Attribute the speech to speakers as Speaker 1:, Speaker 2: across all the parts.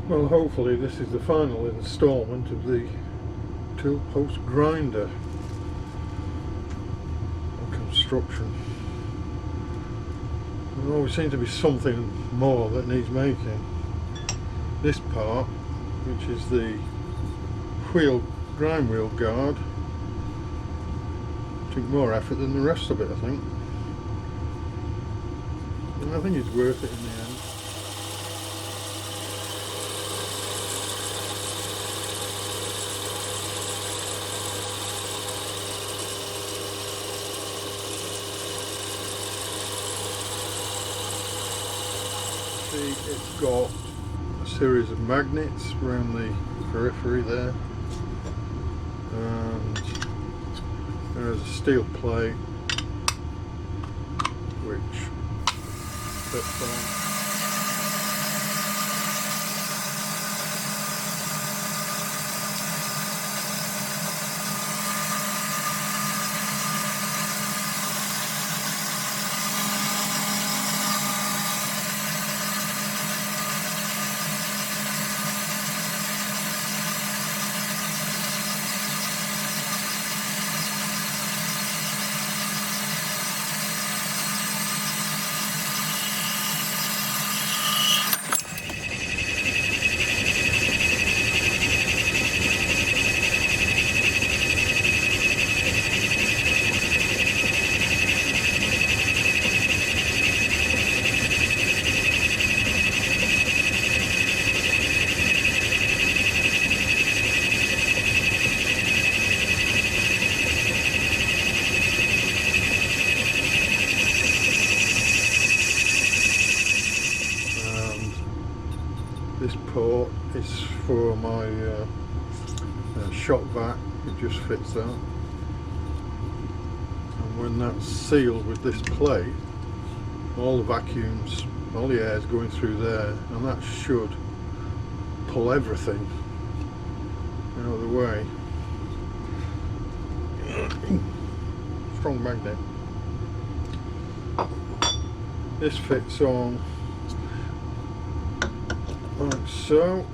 Speaker 1: Well, hopefully this is the final instalment of the Toolpost Grinder construction. There always seems to be something more that needs making. This part, which is the grind wheel guard, took more effort than the rest of it, I think. And I think it's worth it in the end. See, it's got a series of magnets around the periphery there, and there's a steel plate which fits on. This port is for my shop vac, it just fits that, and when that's sealed with this plate, all the vacuums, all the air is going through there, and that should pull everything out of the way. Strong magnet. This fits on like so.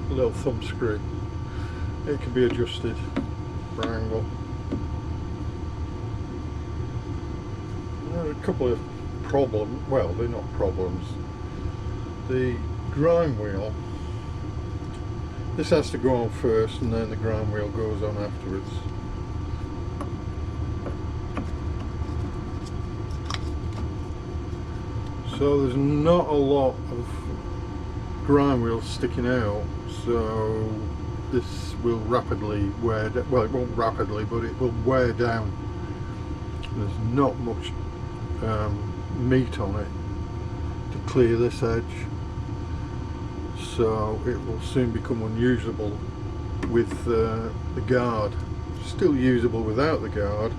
Speaker 1: A little thumb screw. It can be adjusted for angle. There are a couple of problems. Well, they're not problems. The grind wheel. This has to go on first, and then the grind wheel goes on afterwards. So there's not a lot of grind wheels sticking out, so this will rapidly wear down. Well, it won't rapidly, but it will wear down. There's not much meat on it to clear this edge, so it will soon become unusable with the guard. Still usable without the guard,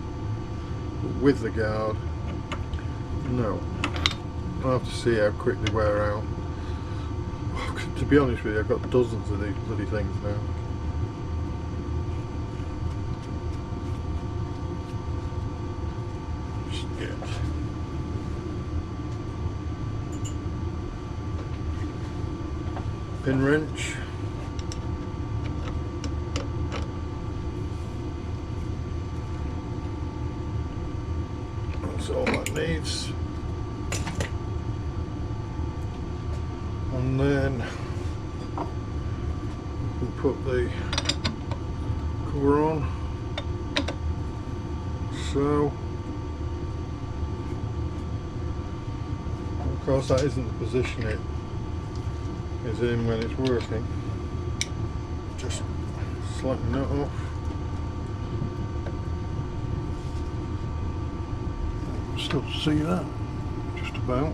Speaker 1: but with the guard, no. I'll have to see how quick they wear out. To be honest with you, I've got dozens of these bloody things now. Shit. Pin wrench. That's all that needs. And then we can put the cover on. So, of course, that isn't the position it is in when it's working. Just slacken that off. Still see that, just about.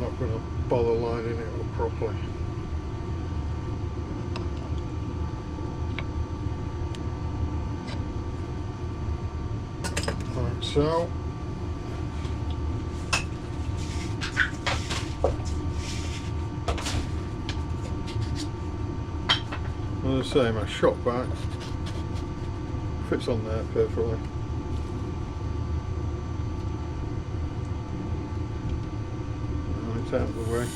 Speaker 1: I'm going to bother lining it up properly. Like so. As I say, my shop vac fits on there perfectly. that out of the way.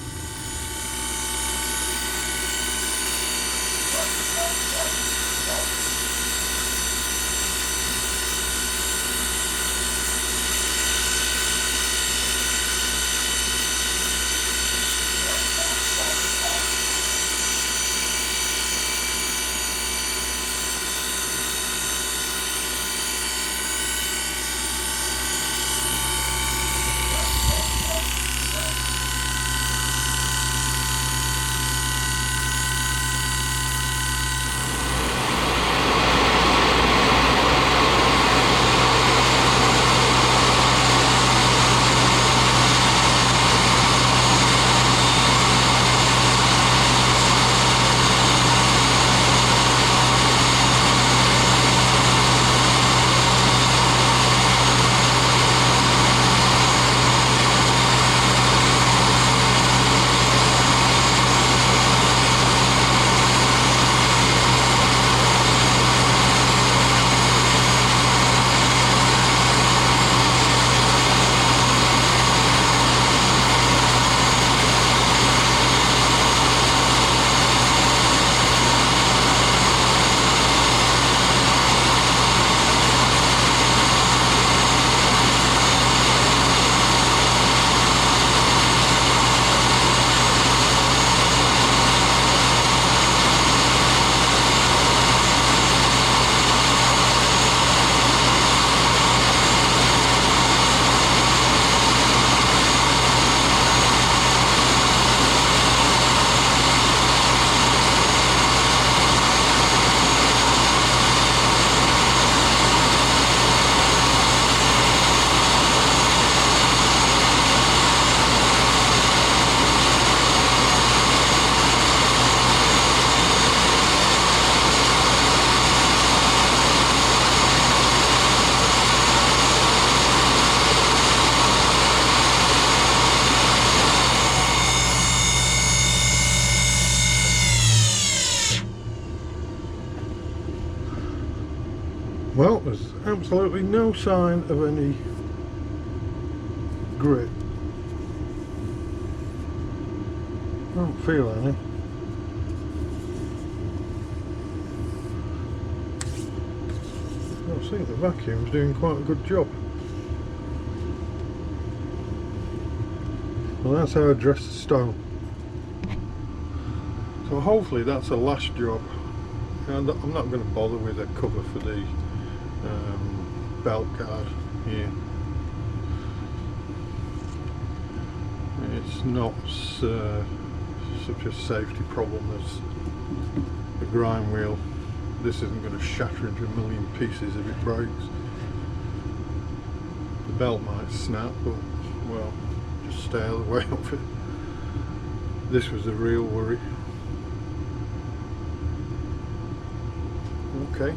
Speaker 1: Well, there's absolutely no sign of any grit. I don't feel any. I think the vacuum's doing quite a good job. Well, that's how I dress the stone. So hopefully that's a last job. And I'm not going to bother with a cover for the belt guard here. It's not such a safety problem as the grind wheel. This isn't going to shatter into a million pieces if it breaks. The belt might snap, but well, just stay out of the way of it. This was the real worry. Okay.